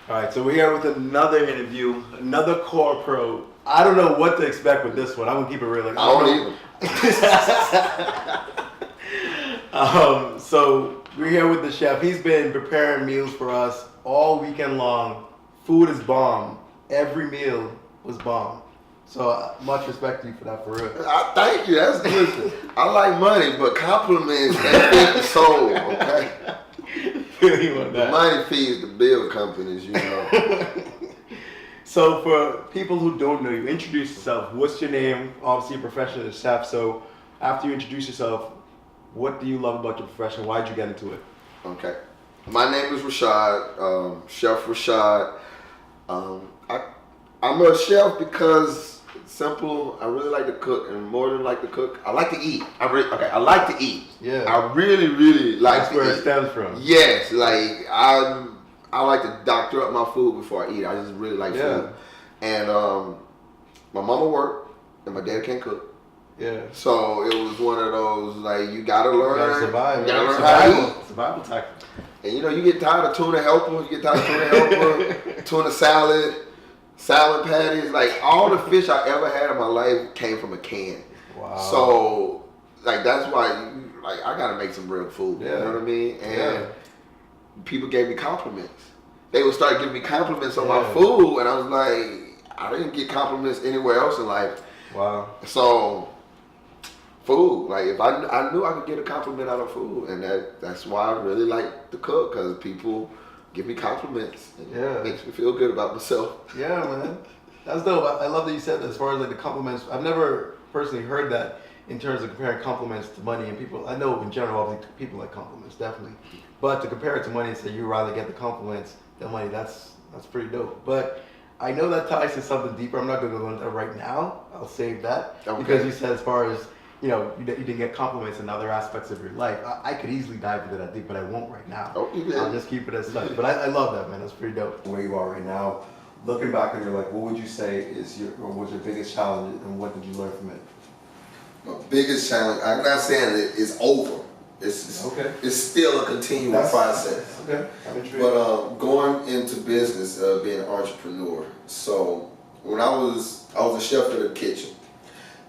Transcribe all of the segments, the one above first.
All right, so we're here with another interview, another core pro. I don't know what to expect with this one. I'm gonna keep it real. Like, I don't either. So we're here with the chef. He's been preparing meals for us all weekend long. Food is bomb. Every meal was bomb. So much respect to you for that, for real. Thank you. That's good. I like money, but compliments that feed the soul. Okay. Feel you on that. The money feeds the bill companies, you know. So for people who don't know you, introduce yourself. What's your name? Obviously, you're a professional chef. So after you introduce yourself, what do you love about your profession? Why did you get into it? Okay. My name is Rashaad, Chef Rashaad. I'm a chef because it's simple. I really like to cook, and more than like to cook, I like to eat. I like to eat. Yeah. I really, really like That's to where eat. it stems from. Yes, like I like to doctor up my food before I eat. I just really like food. And my mama worked, and my dad can't cook. Yeah. So it was one of those, like, you gotta learn. You gotta survive. You gotta learn survival. how to eat. Survival tactics. And you know, you get tired of tuna helper, tuna salad, salad patties. Like, all the fish I ever had in my life came from a can. Wow. So, like, that's why, I gotta make some real food. Yeah. You know what I mean? And people gave me compliments. They would start giving me compliments on my food, and I was like, I didn't get compliments anywhere else in life. Wow. So, food, like, if I knew I could get a compliment out of food, and that's why I really like to cook, because people give me compliments. And it makes me feel good about myself. Yeah, man. That's dope. I love that you said that as far as like the compliments. I've never personally heard that in terms of comparing compliments to money, and people, I know in general, obviously people like compliments, definitely. But to compare it to money and say you rather get the compliments than money, that's pretty dope. But I know that ties to something deeper. I'm not going to go into that right now. I'll save that. Okay. Because you said as far as, you know, you didn't get compliments in other aspects of your life. I could easily dive into that deep, but I won't right now. I'll just keep it as such. But I love that, man. That's pretty dope. Where you are right now, looking back on your life, what would you say is was your biggest challenge, and what did you learn from it? My biggest challenge, I'm not saying it's over. It's still a continual process. Okay. I'm intrigued. But going into business, being an entrepreneur. So when I was a chef in the kitchen,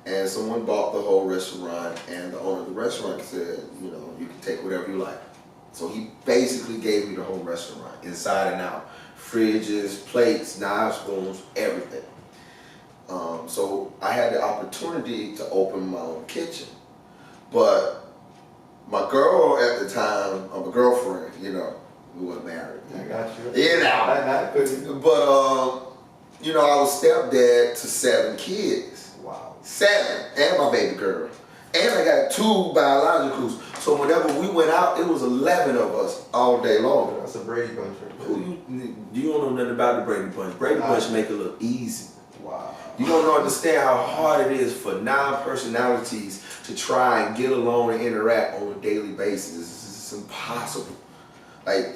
and someone bought the whole restaurant, and the owner of the restaurant said, you know, you can take whatever you like. So he basically gave me the whole restaurant, inside and out. Fridges, plates, knives, spoons, everything. So I had the opportunity to open my own kitchen. But my girl at the time, my girlfriend, you know, we weren't married. I got you. You know. But, you know, I was stepdad to 7 kids. Wow. 7, and my baby girl. And I got 2 biologicals. So whenever we went out, it was 11 of us all day long. That's a Brady Bunch. You don't know nothing about the Brady Bunch. Brady Bunch make it look easy. Wow. You don't understand how hard it is for 9 personalities to try and get along and interact on a daily basis. It's impossible. Like,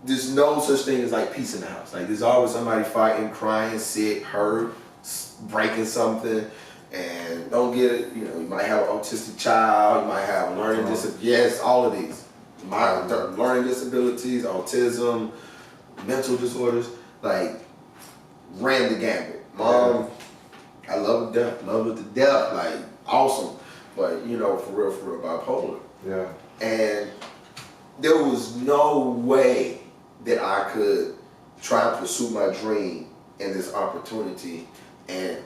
there's no such thing as like peace in the house. Like, there's always somebody fighting, crying, sick, hurt, breaking something, and don't get it. You know, you might have an autistic child, you might have learning disabilities. Yes, all of these. Learning disabilities, autism, mental disorders, like, ran the gambit. Mom, I love her to death, like, awesome. But, you know, for real, bipolar. Yeah. And there was no way that I could try and pursue my dream and this opportunity and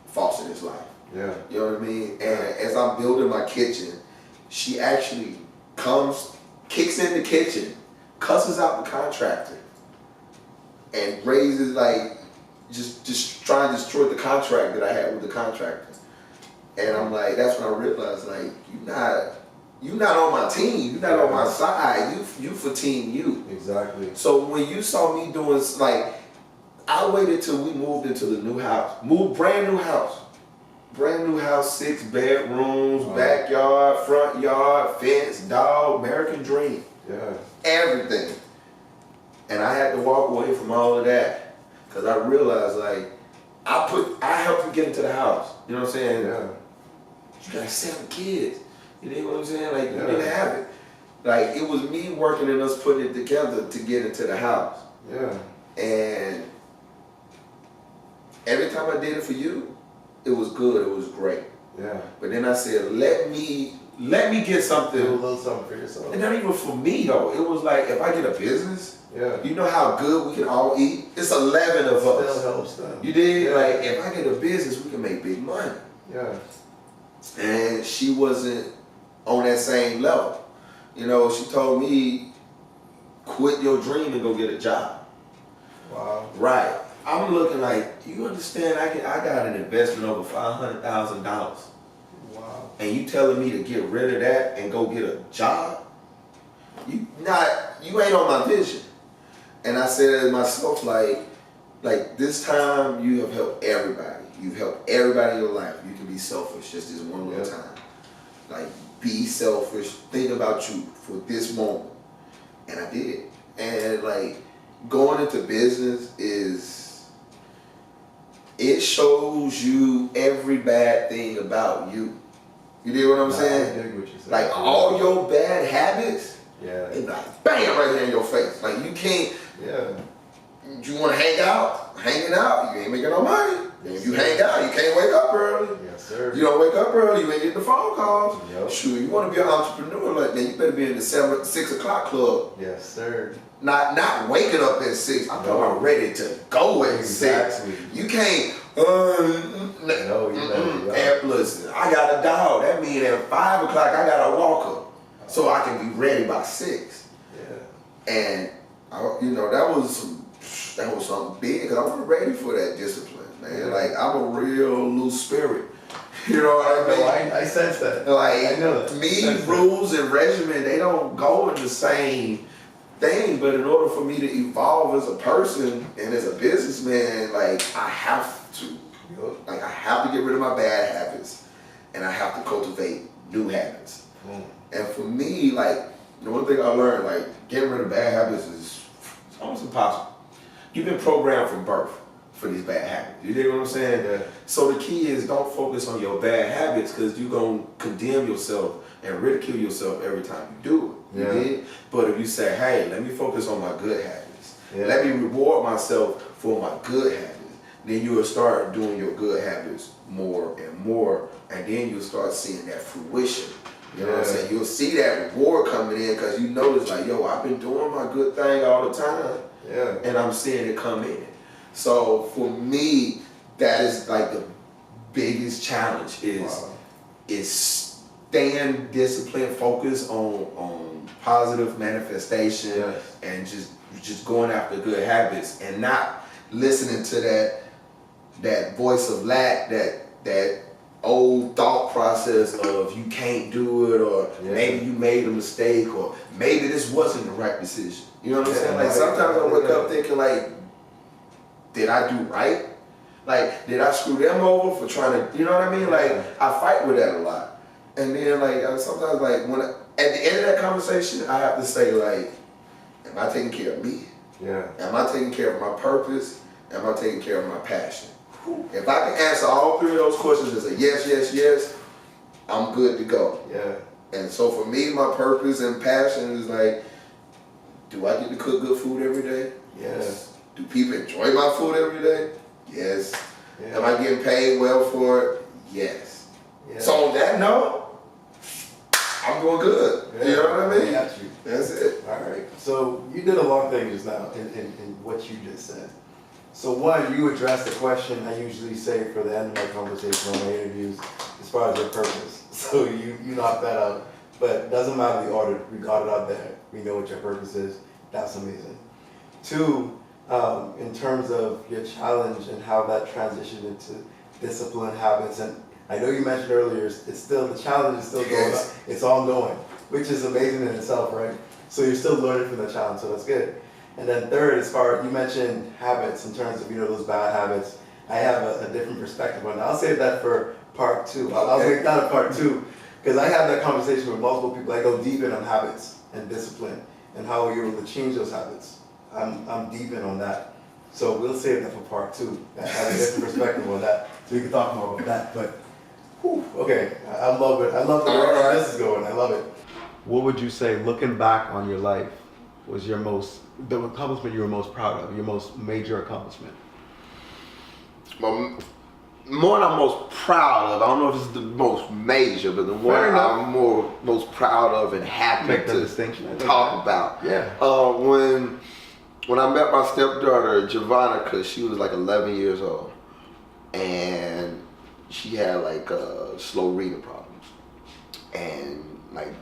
foster this life. Yeah. You know what I mean? And as I'm building my kitchen, she actually kicks in the kitchen, cusses out the contractor, and raises, like, just trying to destroy the contract that I had with the contractor. And I'm like, that's when I realized, like, you're not on my team. You're not on my side. You for team you. Exactly. So when you saw me doing, like, I waited till we moved into the new house. Brand new house, 6 bedrooms, backyard, front yard, fence, dog, American dream. Yeah. Everything. And I had to walk away from all of that, because I realized, like, I helped you get into the house. You know what I'm saying? Yeah. You got 7 kids. You know what I'm saying? Like, you didn't have it. Like, it was me working and us putting it together to get into the house. Yeah. And every time I did it for you, it was good, it was great. Yeah. But then I said, let me get something. Do a little something for yourself. And not even for me though. It was like, if I get a business, Yeah. you know how good we can all eat? It's 11 of us. Still helps them. You did? Yeah. Like, if I get a business, we can make big money. Yeah. And she wasn't on that same level. You know, she told me, quit your dream and go get a job. Wow. Right. I'm looking like, you understand, I got an investment over $500,000. Wow. And you telling me to get rid of that and go get a job? You ain't on my vision. And I said to myself, like this time you have helped everybody. You've helped everybody in your life. You can be selfish just this one little time. Like, be selfish, think about you for this moment. And I did. And like, going into business it shows you every bad thing about you. You dig what I'm saying? I dig what you're saying. Like, all your bad habits, Yeah. they like bam right there in your face. Like, you can't. Yeah. You want to hang out? Hanging out, you ain't making no money. If you hang out, you can't wake up early. Yes, sir. You don't wake up early, you ain't getting the phone calls. Yep. Shoot, you want to be an entrepreneur like that, you better be in the 6 o'clock club. Yes, sir. Not waking up at 6. I'm talking about ready to go at 6. Exactly. You can't. No, you know. And listen, I got a dog. That means at 5 o'clock I got a walker, so I can be ready by 6. Yeah. And that was something big because I wasn't ready for that discipline, man. Yeah. Like, I'm a real loose spirit. You know what I mean? No, I sense that. Like, I know that. me, rules and regimen, they don't go in the same thing. But in order for me to evolve as a person and as a businessman, like, I have to. Like, I have to get rid of my bad habits, and I have to cultivate new habits. And for me, like, the one thing I learned, like, getting rid of bad habits is almost impossible. You've been programmed from birth for these bad habits. You dig what I'm saying? Yeah. So the key is, don't focus on your bad habits, because you're going to condemn yourself and ridicule yourself every time you do it. You dig? But if you say, hey, let me focus on my good habits. Yeah. Let me reward myself for my good habits. Then you will start doing your good habits more and more, and then you'll start seeing that fruition. You know what I'm saying? You'll see that reward coming in, because you notice, like, yo, I've been doing my good thing all the time. Yeah. And I'm seeing it come in. So for me, that is like the biggest challenge is staying disciplined, focus on positive manifestation, and just going after good habits, and not listening to that voice of lack, that old thought process of you can't do it, or maybe you made a mistake, or maybe this wasn't the right decision. You know what I'm saying? Like, sometimes I wake up thinking, like, did I do right? Like, did I screw them over for trying to, you know what I mean? Like, I fight with that a lot. And then, like, sometimes, like, at the end of that conversation, I have to say, like, am I taking care of me? Yeah. Am I taking care of my purpose? Am I taking care of my passion? If I can answer all 3 of those questions and say yes, yes, yes, I'm good to go. Yeah. And so for me, my purpose and passion is like, do I get to cook good food every day? Yes. Do people enjoy my food every day? Yes. Yeah. Am I getting paid well for it? Yes. Yeah. So on that note, I'm doing good. Yeah. You know what I mean? I got you. That's it. All right. So you did a long thing just now in what you just said. So one, you addressed the question I usually say for the end of my conversation on my interviews, as far as your purpose. So you knocked that out. But it doesn't matter the order. We got it out there. We know what your purpose is. That's amazing. 2, in terms of your challenge and how that transitioned into discipline, habits, and I know you mentioned earlier, it's still, the challenge is still going on. It's ongoing, which is amazing in itself, right? So you're still learning from the challenge, so that's good. And then 3rd, as far as you mentioned habits in terms of, those bad habits, I have a different perspective on that. I'll save that for part 2. I'll make that a part 2, because I have that conversation with multiple people. I go deep in on habits and discipline and how you're able to change those habits. I'm deep in on that. So we'll save that for part 2. I have a different perspective on that, so we can talk more about that. But okay, I love it. I love the direction this is going. I love it. What would you say, looking back on your life, was the accomplishment you were most proud of, your most major accomplishment? Well, one I'm most proud of, I don't know if it's the most major, but the one Fair enough. I'm most proud of and happy Make the to distinction. I think talk that. about. Yeah. When I met my stepdaughter, Javonica, she was like 11 years old. And she had like slow reading problems. And like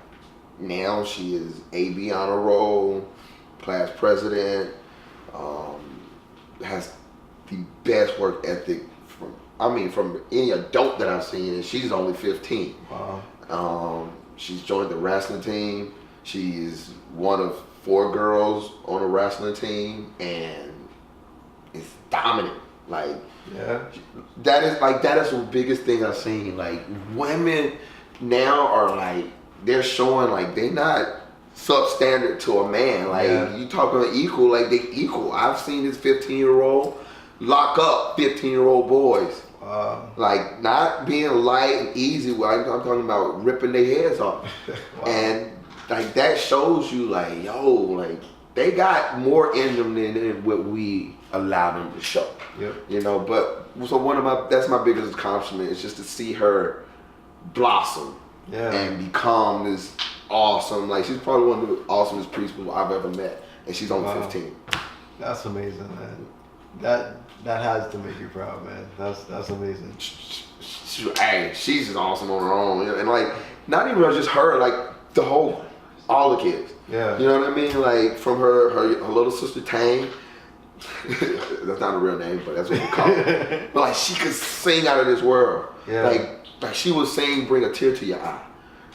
now she is AB honor roll, class president, has the best work ethic from any adult that I've seen, and she's only 15. Wow. She's joined the wrestling team. She is one of 4 girls on the wrestling team, and is dominant. Like, Yeah. that is the biggest thing I've seen. Like, women now are like, they're showing like they're not substandard to a man. Like, Yeah. you talking equal, like they equal. I've seen this 15-year-old lock up 15-year-old boys. Wow. Like, not being light and easy. I'm talking about ripping their heads off. Wow. And like, that shows you like, yo, like they got more in them than what we allow them to show. Yep. You know, but so that's my biggest accomplishment is just to see her blossom Yeah. and become this awesome. Like, she's probably one of the awesomest people I've ever met, and she's only Wow. 15. That's amazing, man. That has to make you proud, man. That's amazing. Hey, she's just awesome on her own, and like, not even just her, like all the kids. Yeah. You know what I mean? Like, from her little sister Tang. That's not a real name, but that's what we call her. But like, she could sing out of this world. Yeah. Like she would sing, bring a tear to your eye.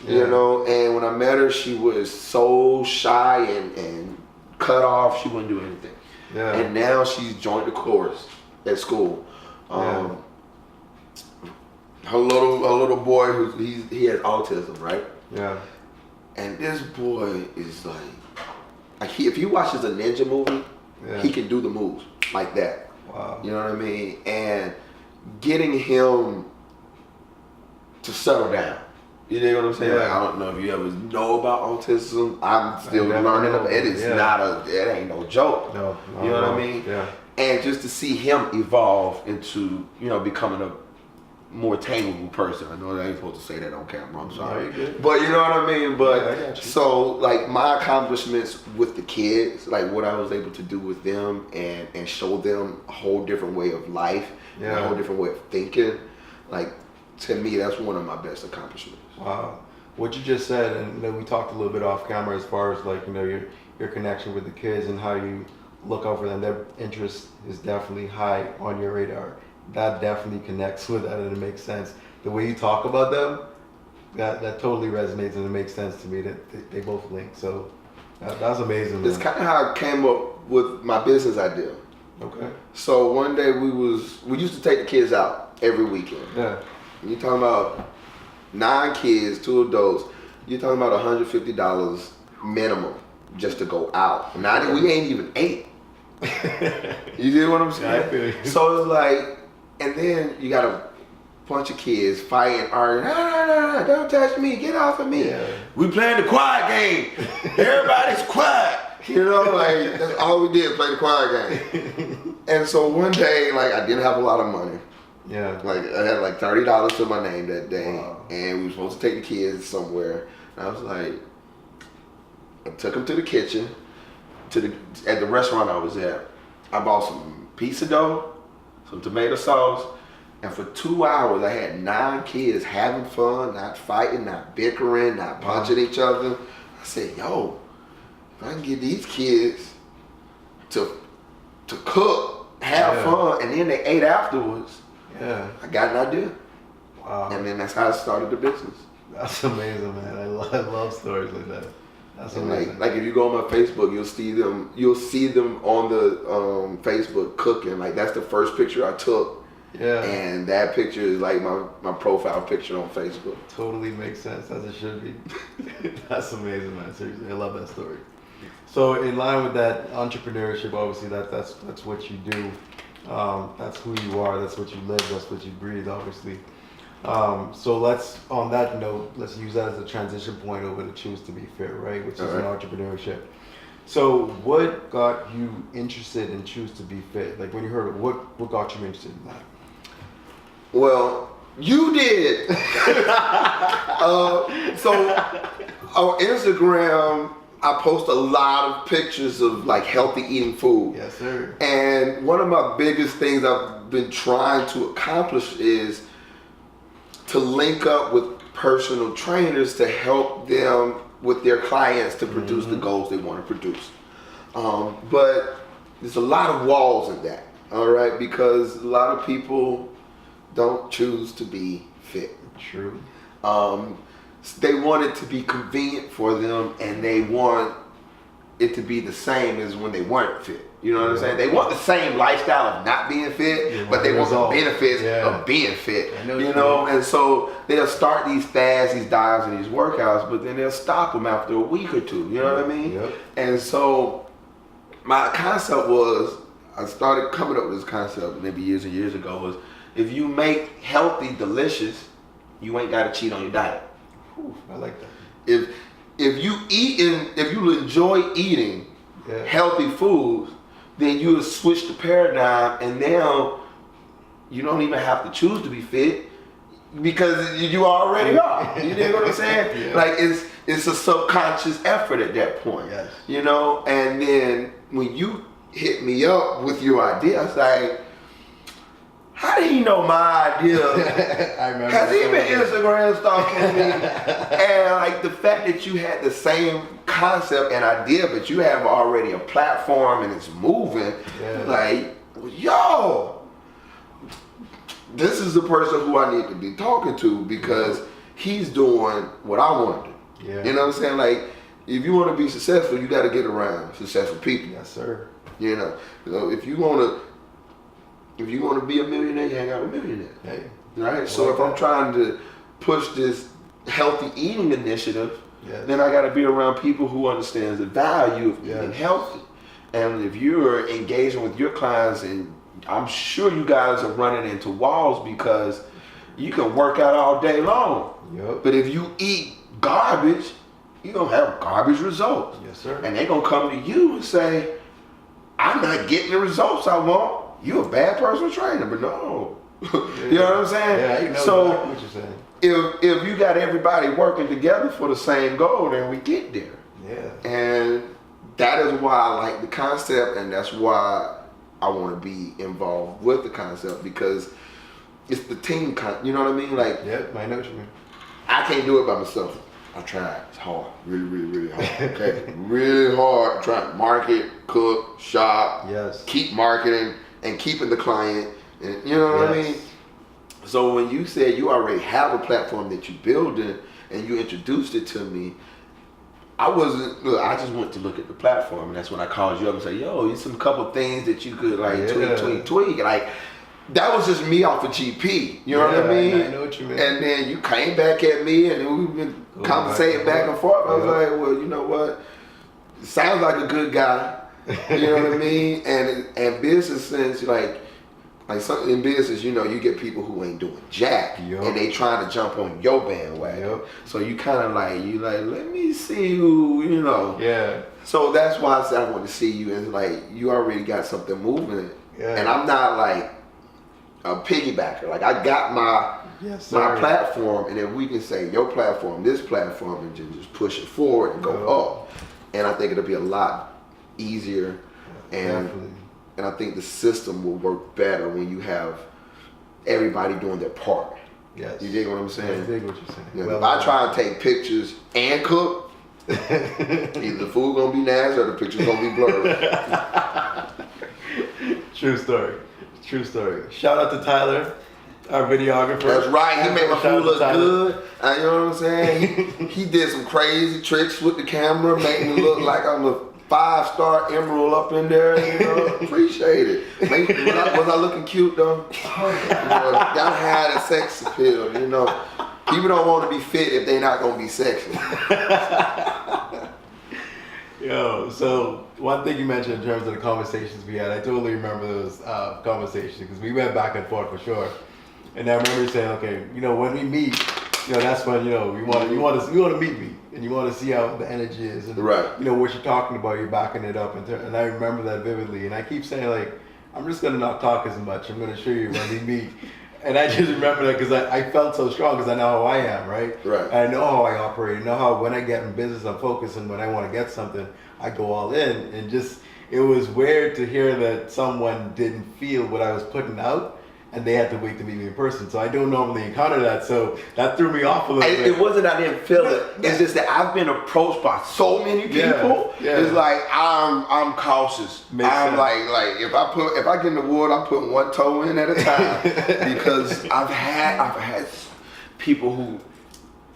Yeah. You know, and when I met her, she was so shy and cut off. She wouldn't do anything. Yeah. And now she's joined the chorus at school. Yeah. Her little boy, he has autism, right? Yeah. And this boy is like if he watches a ninja movie, Yeah. he can do the moves like that. Wow. You know what I mean? And getting him to settle down. You know what I'm saying? Yeah. Like, I don't know if you ever know about autism. I'm still never learning know. about it. It's Yeah. it ain't no joke. No. You know what I mean? Yeah. And just to see him evolve into, becoming a more tameable person. I know I ain't supposed to say that on camera. I'm sorry. No, you're good. But you know what I mean? But Yeah, I got you. so like my accomplishments with the kids, like what I was able to do with them and show them a whole different way of life, and a Yeah. whole different way of thinking. Like, to me, that's one of my best accomplishments. Wow. What you just said, and we talked a little bit off camera as far as like, your connection with the kids and how you look out for them. Their interest is definitely high on your radar. That definitely connects with that, and it makes sense. The way you talk about them, that totally resonates, and it makes sense to me that they both link. So that's amazing, man. It's kind of how I came up with my business idea. Okay. So one day we used to take the kids out every weekend. Yeah. You're talking about 9 kids, 2 adults. You're talking about $150 minimum just to go out. Now we ain't even ate. You see what I'm saying? Yeah, I feel you. So it's like, and then you got a bunch of kids fighting, arguing. No, don't touch me, get off of me. Yeah. We playing the quiet game. Everybody's quiet. You know, like that's all we did, play the quiet game. And so one day, like, I didn't have a lot of money. Yeah. Like, I had like $30 to my name that day, Wow. and we were supposed to take the kids somewhere. And I was like, I took them to the kitchen, at the restaurant I was at. I bought some pizza dough, some tomato sauce, and for 2 hours I had 9 kids having fun, not fighting, not bickering, not punching each other. I said, yo, if I can get these kids to cook, have Yeah. fun, and then they ate afterwards, Yeah. I got an idea. Wow. And then that's how I started the business. That's amazing, man. I love stories like that. That's And amazing. like if you go on my Facebook, you'll see them on the Facebook cooking. Like, that's the first picture I took, Yeah. and that picture is like my profile picture on Facebook. Totally makes sense, as it should be. That's amazing, man. Seriously, I love that story. So in line with that entrepreneurship, obviously that's what you do. That's who you are. That's what you live. That's what you breathe. Obviously. So on that note, let's use that as a transition point over to Choose to Be Fit, right? Which is All right. an entrepreneurship. So what got you interested in Choose to Be Fit? Like when you heard it, what got you interested in that? Well, you did. So on Instagram, I post a lot of pictures of like healthy eating food. Yes, sir. And one of my biggest things I've been trying to accomplish is to link up with personal trainers to help them with their clients to produce the goals they want to produce. But there's a lot of walls in that, all right? Because a lot of people don't choose to be fit. True. They want it to be convenient for them, and they want it to be the same as when they weren't fit. You know what I'm saying? They want the same lifestyle of not being fit, but they want the benefits of being fit. You know, and so they'll start these fasts, these diets, and these workouts, but then they'll stop them after a week or two. You know what I mean? Yep. And so my concept was, I started coming up with this concept maybe years and years ago, was if you make healthy delicious, you ain't got to cheat on your diet. Whew, I like that. If you enjoy eating healthy foods, then you will switch the paradigm, and now you don't even have to choose to be fit because you already are. You know what I'm saying? Like it's a subconscious effort at that point. Yes. You know, and then when you hit me up with your idea, I was like, how did he know my idea? I remember. Has he been Instagram stalking me? And like the fact that you had the same concept and idea, but you have already a platform and it's moving, like, yo, this is the person who I need to be talking to because he's doing what I want to do. Yeah. You know what I'm saying? Like, if you want to be successful, you got to get around successful people. Yes, sir. You know, so if you want to be a millionaire, you hang out with a millionaire. Hey. Right? So if I'm trying to push this healthy eating initiative, then I got to be around people who understands the value of eating healthy. And if you're engaging with your clients, and I'm sure you guys are running into walls because you can work out all day long. Yep. But if you eat garbage, you're going to have garbage results. Yes, sir. And they're going to come to you and say, I'm not getting the results I want. You're a bad personal trainer, but no. You know what I'm saying? Yeah, you know so exactly what you're saying. if you got everybody working together for the same goal, then we get there. Yeah. And that is why I like the concept, and that's why I want to be involved with the concept, because it's the team, you know what I mean? Like, I know what you mean. I can't do it by myself. I tried. It's hard. Really, really, really hard. Okay? Really hard. Trying to market, cook, shop, keep marketing, and keeping the client. And you know what I mean? So when you said you already have a platform that you building and you introduced it to me, I just went to look at the platform, and that's when I called you up and said, yo, there's some couple things that you could like tweak. Like, that was just me off of GP. You know what I mean? I know what you mean. And then you came back at me, and we've been conversating back and forth. I was like, well, you know what? Sounds like a good guy. You know what I mean? And business sense, like something in business, you know, you get people who ain't doing jack, and they trying to jump on your bandwagon. So you kind of like, let me see who, you know. Yeah. So that's why I said I want to see you, and like, you already got something moving. And I'm not like a piggybacker. Like, I got my platform, and then we can say your platform, this platform, and just push it forward and go up. And I think it'll be a lot easier, and I think the system will work better when you have everybody doing their part. Yes. You dig what I'm saying? I dig what you're saying. Yeah, if I try and take pictures and cook, either the food gonna be nasty or the picture's gonna be blurry. True story. True story. Shout out to Tyler, our videographer. That's right. He made my food look good. You know what I'm saying? He did some crazy tricks with the camera, making it look like I'm a 5-star emerald up in there. You know, appreciate it. Was I looking cute though? Gotta have the sex appeal. You know, people don't want to be fit if they're not gonna be sexy. Yo, so one thing you mentioned in terms of the conversations we had, I totally remember those conversations because we went back and forth for sure. And I remember you saying, okay, you know, when we meet, that's when you want to meet me, and you want to see how the energy is, and Right. what you're talking about, you're backing it up, and I remember that vividly, and I keep saying like, I'm just gonna not talk as much. I'm gonna show you when we meet. And I just remember that because I felt so strong because I know how I am, right? Right. And I know how I operate. I know how when I get in business, I'm focused, and when I want to get something, I go all in. And just, it was weird to hear that someone didn't feel what I was putting out, and they had to wait to meet me in person. So I don't normally encounter that. So that threw me off a little bit. It wasn't I didn't feel it. It's just that I've been approached by so many people. Yeah. It's like I'm cautious. Makes I'm sense. like if I get in the wood, I'm putting one toe in at a time because I've had people who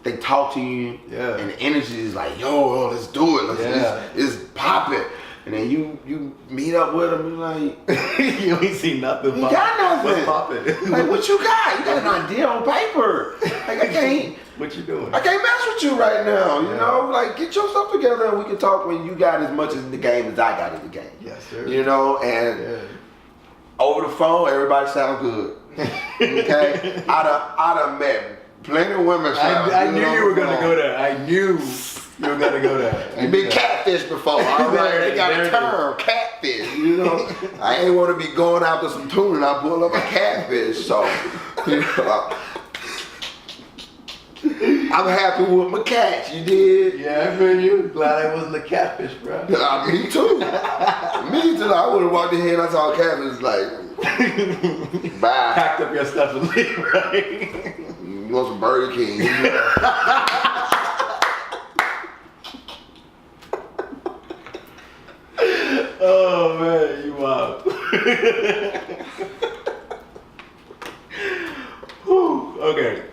they talk to you Yeah. and the energy is like, yo, let's do it. It's popping. And then you meet up with them, you're like, You ain't seen nothing. you got nothing. What's poppin'? Like, what you got? You got an idea on paper. Like, What you doing? I can't mess with you right now, you Yeah. know? Like, get your stuff together and we can talk when you got as much in the game as I got in the game. Yes, sir. You know, and Yeah. over the phone, everybody sound good. Okay? I done met plenty of women sound I good knew on you the were gonna phone. go there. I knew you were gonna go there. You been catfish before, all right? They got There a it is. term, catfish, you know? I ain't want to be going after some tuna and I pull up a catfish, so, you know, I'm happy with my catch, you did? Yeah, I feel you. Glad I wasn't a catfish, bro. Me too. Me too. I would have walked in here and I saw a catfish like, bye. Packed up your stuff and leave, right? You want some Burger King? Oh man, you wild. Whew, okay.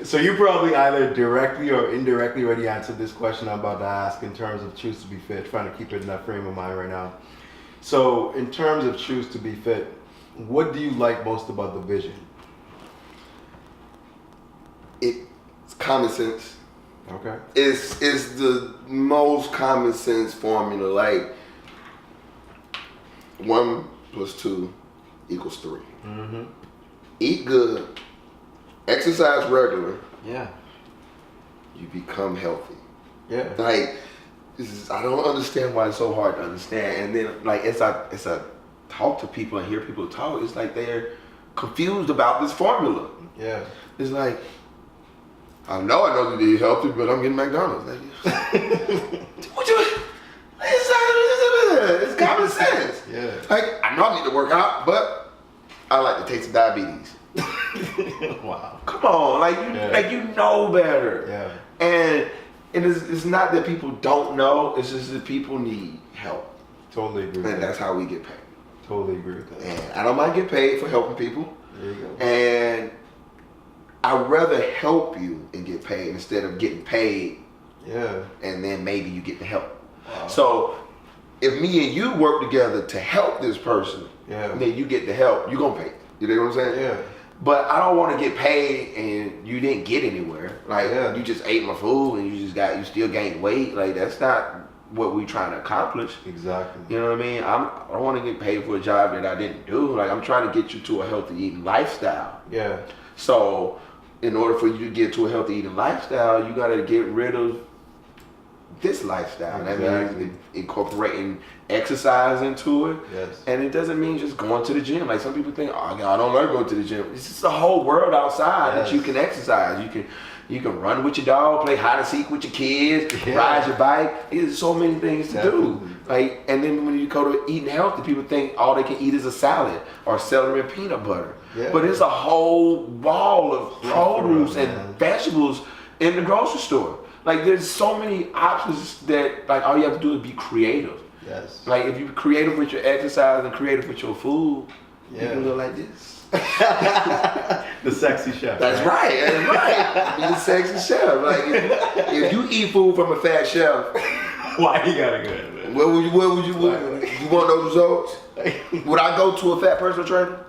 So you probably either directly or indirectly already answered this question I'm about to ask in terms of choose to be fit, trying to keep it in that frame of mind right now. So in terms of choose to be fit, what do you like most about the vision? It's common sense. Okay. It's the most common sense formula. Like 1 + 2 = 3. Mm-hmm. Eat good, exercise regular, Yeah. you become healthy. Yeah. Like I don't understand why it's so hard to understand. And then like as I talk to people and hear people talk, it's like they're confused about this formula. Yeah. It's like I know you need healthy, but I'm getting McDonald's. Like, what you? It's common sense. Yeah. Like I know I need to work out, but I like the taste of diabetes. Wow. Come on, like you know better. Yeah. And it's not that people don't know. It's just that people need help, Totally agree with and that. that's how we get paid. Totally agree with that. And I don't mind getting paid for helping people. There you go. And I'd rather help you and get paid instead of getting paid Yeah. and then maybe you get the help. Wow. So if me and you work together to help this person, Yeah. then you get the help, you're gonna pay. You know what I'm saying? Yeah. But I don't want to get paid and you didn't get anywhere. Like Yeah. you just ate my food and you still gained weight. Like that's not what we trying to accomplish. Exactly. You know what I mean? I don't want to get paid for a job that I didn't do. Like I'm trying to get you to a healthy eating lifestyle. Yeah. So in order for you to get to a healthy eating lifestyle, you got to get rid of this lifestyle. That Exactly. means incorporating exercise into it. Yes. And it doesn't mean just going to the gym. Like some people think, oh, I don't like going to the gym. It's just a whole world outside that Yes. you can exercise. You can run with your dog, play hide and seek with your kids, Yeah. ride your bike. There's so many things to Definitely. do. Like, and then when you go to eating healthy, people think all they can eat is a salad or celery and peanut butter. Yeah. But it's a whole wall of produce man. and vegetables in the grocery store. Like there's so many options that like all you have to do is be creative. Yes. Like if you're creative with your exercise and creative with your food, you Yeah. can look like this. The sexy chef. That's right. That's right. Be the sexy chef. Like if you eat food from a fat chef, Why you gotta go there, man? what would you you want those results? Would I go to a fat personal trainer?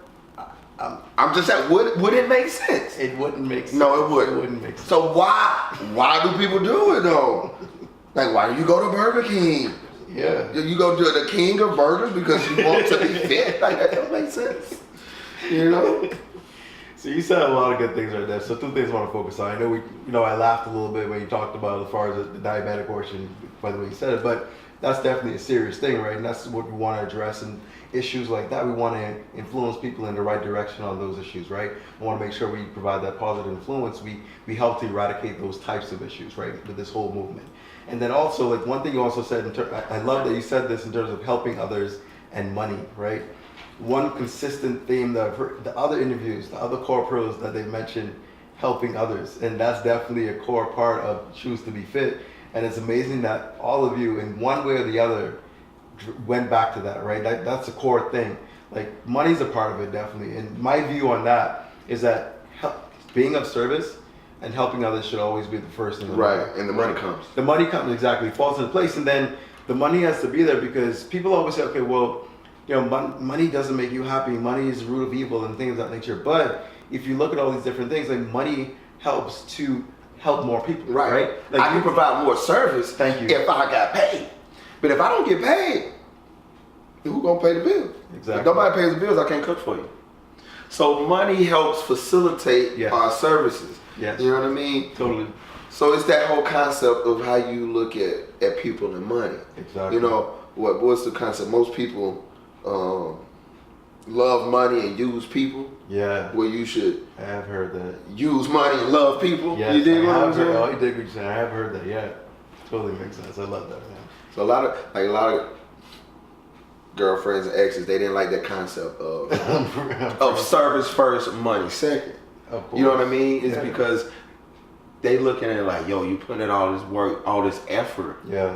I'm just saying, would it make sense? It wouldn't make sense. No, it wouldn't. It wouldn't make sense. So why do people do it though? Like why do you go to Burger King? Yeah. You go to the king of burgers because you want to be fit? Like that don't make sense. You know? So you said a lot of good things right there. So two things I want to focus on. I know I laughed a little bit when you talked about as far as the diabetic portion, by the way you said it, but that's definitely a serious thing, right? And that's what we want to address. And issues like that, we want to influence people in the right direction on those issues, right? We want to make sure we provide that positive influence. We help to eradicate those types of issues, right, with this whole movement. And then also, like one thing you also said, I love that you said this in terms of helping others and money, right? One consistent theme that I've heard, the other interviews, the other core pros that they've mentioned, helping others. And that's definitely a core part of Choose to Be Fit. And it's amazing that all of you, in one way or the other, went back to that, right? That's a core thing. Like, money's a part of it, definitely. And my view on that is that being of service and helping others should always be the first thing. Right, and the money comes. The money comes, exactly, falls into place. And then the money has to be there because people always say, okay, well, money doesn't make you happy. Money is the root of evil and things of that nature. But if you look at all these different things, like money helps to help more people, right? Like I can provide more service Thank you. if I got paid. But if I don't get paid, who gonna pay the bill? Exactly. If nobody pays the bills, I can't cook for you. So money helps facilitate Yes. our services. Yes. You know what I mean? Totally. So it's that whole concept of how you look at people and money. Exactly. You know, what's the concept? Most people love money and use people. Yeah. Well, you should I have heard that. use money and love people. Yes, You dig what I I'm have heard, saying? oh, you dig what you're saying. I have heard that, yeah. Totally makes sense. I love that, man. So a lot of girlfriends and exes, they didn't like that concept of service first, money second. Of course. You know what I mean? It's Yeah. because they looking at it like, yo, you putting in all this work, all this effort, Yeah.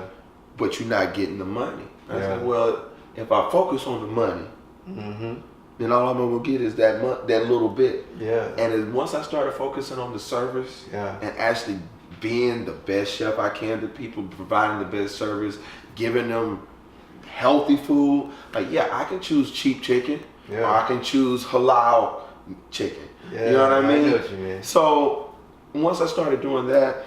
but you're not getting the money. I Yeah. said, well, if I focus on the money, Mm-hmm. then all I'm gonna get is that little bit. Yeah. And then once I started focusing on the service Yeah. and actually being the best chef I can to people, providing the best service, giving them healthy food, like, yeah, I can choose cheap chicken, Yeah. or I can choose halal chicken. Yeah, You know what I mean? know what you mean. So once I started doing that,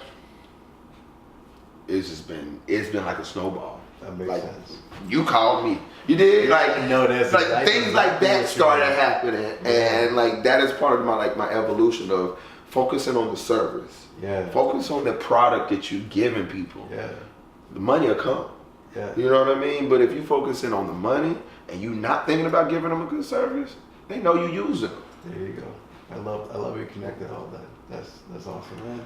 it's been like a snowball. That makes Like, sense. you called me. You did? Like, I know this. like I know things like exactly that what you started mean. happening, and like that is part of my evolution of focusing on the service. Yeah. Focus on the product that you're giving people. Yeah. The money will come. Yeah. You know what I mean? But if you focusing on the money and you not thinking about giving them a good service, they know you use them. There you go. I love you connected all that. That's awesome, man.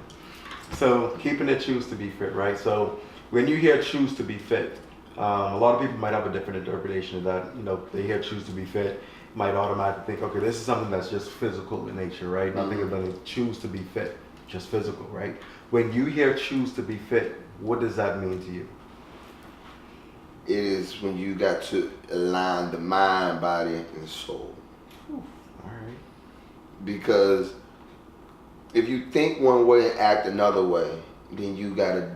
So keeping it Choose to Be Fit, right? So when you hear Choose to Be Fit, a lot of people might have a different interpretation of that. They hear Choose to Be Fit, might automatically think, okay, this is something that's just physical in nature, right? Nothing about it. Choose to be fit, just physical, right? When you hear Choose to Be Fit, what does that mean to you? It is when you got to align the mind, body, and soul. All right. Because if you think one way and act another way, then you got a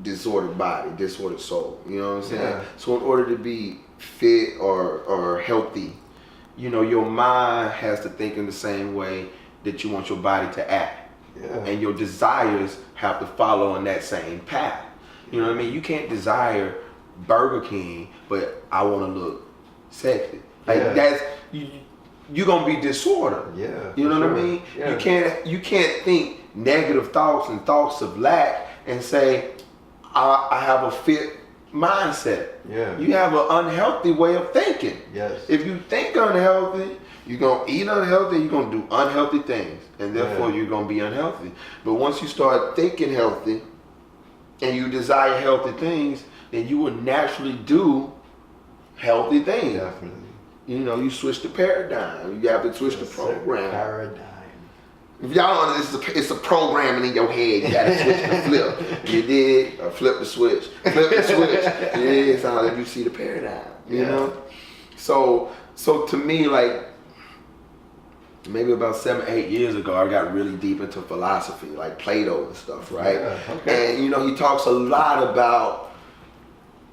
disordered body, disordered soul. You know what I'm saying? Yeah. So in order to be fit or healthy, your mind has to think in the same way that you want your body to act. Yeah. And your desires have to follow on that same path. You know what I mean? You can't desire Burger King, but I want to look sexy. Like, Yeah. that's you're gonna be disordered. Yeah. You know for what I sure. mean? Yeah. You can't think negative thoughts and thoughts of lack and say I have a fit mindset. Yeah. You have an unhealthy way of thinking. Yes. If you think unhealthy, you're gonna eat unhealthy, you're gonna do unhealthy things, and therefore Yeah. you're gonna be unhealthy. But once you start thinking healthy and you desire healthy things, then you will naturally do healthy things. Definitely. You switch the paradigm. You have to switch the Yes, sir. program. Paradigm. If y'all don't know, it's a programming in your head. You gotta switch the flip. You did, or flip the switch. Flip the switch. Yeah, it's how you see the paradigm. You Yeah. know? So to me, like, maybe about 7, 8 years ago, I got really deep into philosophy, like Plato and stuff, right? Yeah, okay. And he talks a lot about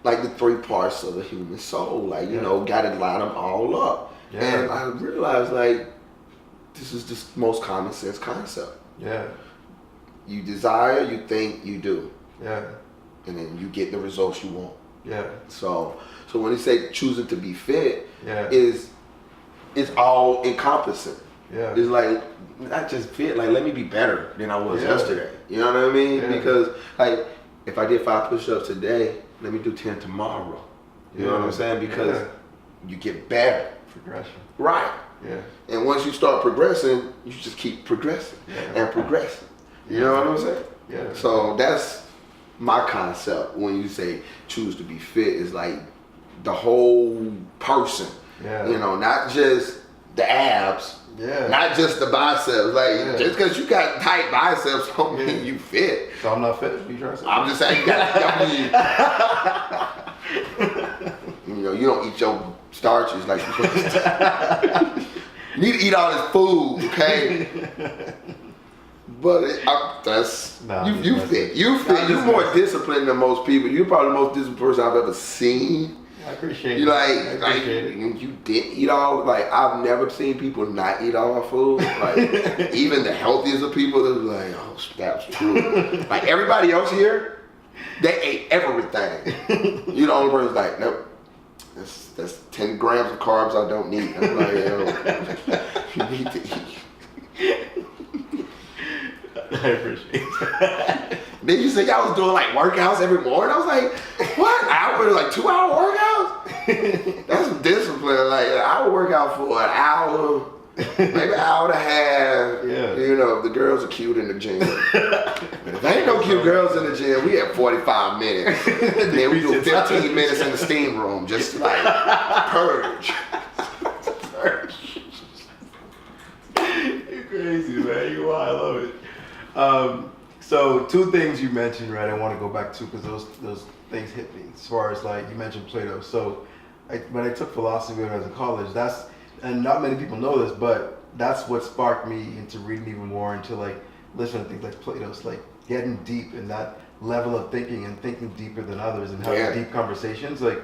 like the 3 parts of the human soul, like, gotta line them all up. Yeah. And I realized, like, this is the most common sense concept. Yeah. You desire, you think, you do. Yeah. And then you get the results you want. Yeah. So when they say choosing to be fit, Yeah. it's all encompassing. Yeah. It's like not just fit, like let me be better than I was Yeah. yesterday. You know what I mean? Yeah. Because like if I did 5 push-ups today, let me do 10 tomorrow. You know what I'm saying? Because you get better. Progression. Right. Yeah. And once you start progressing, you just keep progressing and progressing. You know what I'm saying? Yeah. So that's my concept when you say choose to be fit is like the whole person. Yeah. You know, not just the abs. Yeah. Not just the biceps. Like just because you got tight biceps don't mean you fit. So I'm not fit. What you trying to say? I'm just saying you know, you don't eat your starches like you're supposed to. You need to eat all this food, okay? But that's you fit. You fit. You're more disciplined than most people. You're probably the most disciplined person I've ever seen. I appreciate You it. like you didn't eat all. Like I've never seen people not eat all our food. Like even the healthiest of people, they're like, oh, that's true. Like everybody else here, they ate everything. You the only person's like, nope. That's 10 grams of carbs I don't need. I'm like, yo, you need to eat. I appreciate it. Then you said y'all was doing like workouts every morning. I was like, what? Hour, like 2-hour workouts? That's some discipline. Like I would work out for an hour, maybe an hour and a half. Yeah. You know, if the girls are cute in the gym. But if there ain't no cute girls in the gym, we have 45 minutes. Then we do 15 minutes in the steam room, just like purge. You're crazy, man. You are. I love it. So 2 things you mentioned, right? I want to go back to because those things hit me. As far as like you mentioned Plato. So when I took philosophy when I was in college, and not many people know this, but that's what sparked me into reading even more, into like listening to things like Plato's, like getting deep in that level of thinking and thinking deeper than others and having deep conversations. Like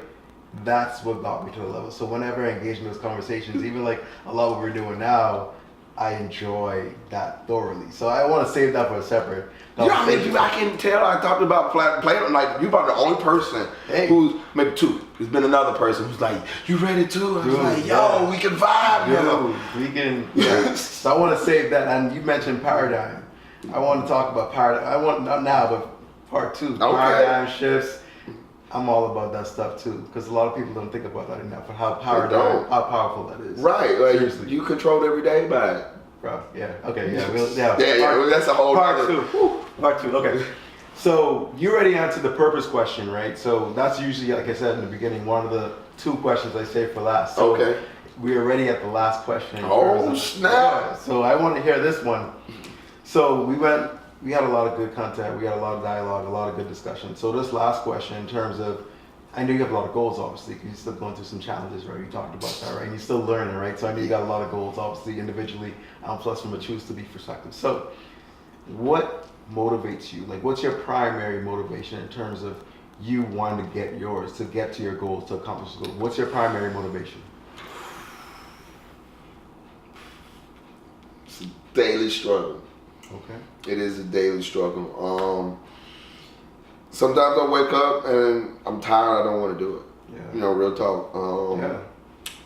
that's what got me to the level. So whenever I engage in those conversations, even like a lot of what we're doing now, I enjoy that thoroughly. So I want to save that for a separate You know how many people I can tell I talked about Plato? Like, you're about the only person who's, maybe 2. There's been another person who's like, you ready too? And I was like, yo, we can vibe, yo. We can, So I want to save that. And you mentioned paradigm. I want to talk about paradigm. I want, not now, but part 2. Paradigm shifts. I'm all about that stuff too, because a lot of people don't think about that enough, and how powerful that is. Right, like seriously, you controlled every day by it. Bro, yeah, okay, yeah, That's a whole part other. 2. Part 2, okay. So you already answered the purpose question, right? So that's usually, like I said in the beginning, one of the 2 questions I save for last. So we're already at the last question. Oh, snap. Yeah, so I want to hear this one. So we had a lot of good content, we had a lot of dialogue, a lot of good discussion. So this last question, in terms of, I know you have a lot of goals, obviously, because you're still going through some challenges, right? You talked about that, right? And you're still learning, right? So I know you got a lot of goals, obviously, individually, plus from a choose to be perspective. So what motivates you? Like, what's your primary motivation in terms of you wanting to get yours, to get to your goals, to accomplish the goals? What's your primary motivation? It's a daily struggle. Okay. It is a daily struggle. Sometimes I wake up and I'm tired. I don't want to do it. Yeah. You know, real talk.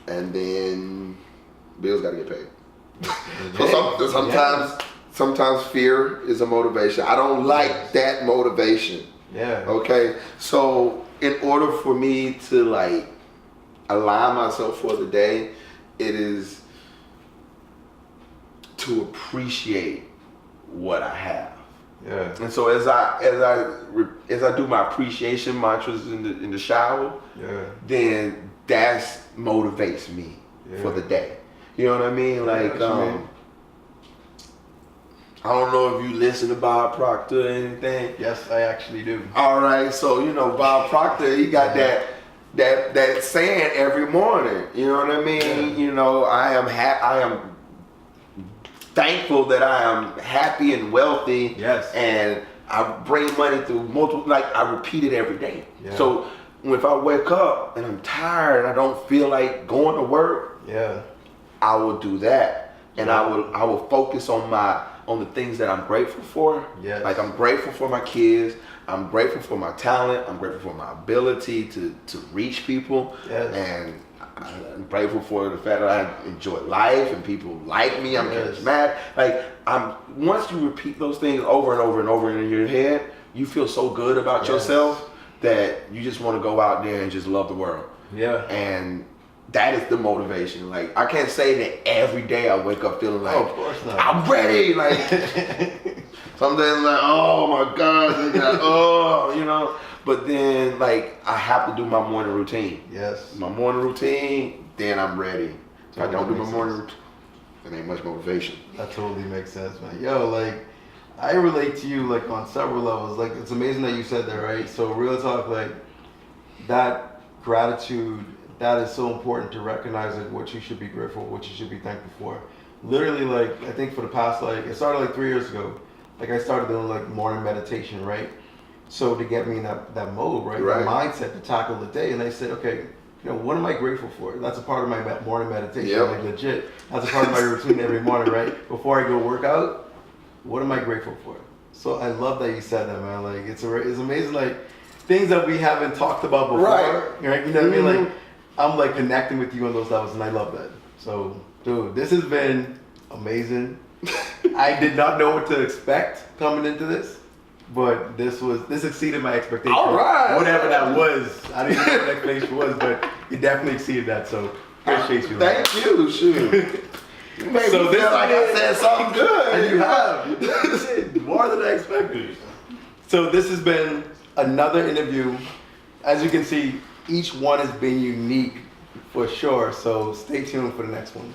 And then bills got to get paid. So sometimes fear is a motivation. I don't like that motivation. Yeah. Okay. So in order for me to like align myself for the day, it is to appreciate what I have. Yeah. And so as I do my appreciation mantras in the shower, then that motivates me for the day. You know what I mean? Like I don't know if you listen to Bob Proctor or anything. Yes, I actually do. All right, so you know Bob Proctor, he got that saying every morning. You know what I mean? Yeah. You know, I am thankful that I am happy and wealthy. Yes. And I bring money through multiple, like I repeat it every day. Yeah. So if I wake up and I'm tired and I don't feel like going to work, I will do that. And I will focus on the things that I'm grateful for. Yes. Like I'm grateful for my kids. I'm grateful for my talent. I'm grateful for my ability to reach people. Yes. And I'm grateful for the fact that I enjoy life and people like me. I'm Yes. charismatic. Like once you repeat those things over and over and over in your head, you feel so good about Yes. yourself that you just want to go out there and just love the world. Yeah. And that is the motivation. Like I can't say that every day I wake up feeling like Oh, of course not. I'm ready. Like some days like, oh my God, oh, you know. But then like I have to do my morning routine. Yes. My morning routine, then I'm ready. If I don't do my Makes morning sense. routine, there ain't much motivation. That totally makes sense, man. Yo, like, I relate to you, like, on several levels. Like, it's amazing that you said that, right? So, real talk, like, that gratitude, that is so important to recognize, like, what you should be grateful, what you should be thankful for. Literally, like, I think for the past, like, it started, like, 3 years ago. Like, I started doing, like, morning meditation, right? So, to get me in that mode, right? Right. That mindset to tackle the day. And I said, okay, you know, what am I grateful for? That's a part of my morning meditation, Yep. like legit. That's a part of my routine every morning, right? Before I go work out, what am I grateful for? So I love that you said that, man. Like it's amazing, like things that we haven't talked about before, Right. right? You know what I mean? Like I'm like connecting with you on those levels, and I love that. So, dude, this has been amazing. I did not know what to expect coming into this. But this exceeded my expectation. All right. Whatever that was. I didn't know what the expectation was, but it definitely exceeded that. So appreciate you. man. Thank you, shoot. You made So me this feel like I is- said something good. And you have. You did more than I expected. So this has been another interview. As you can see, each one has been unique for sure. So stay tuned for the next one.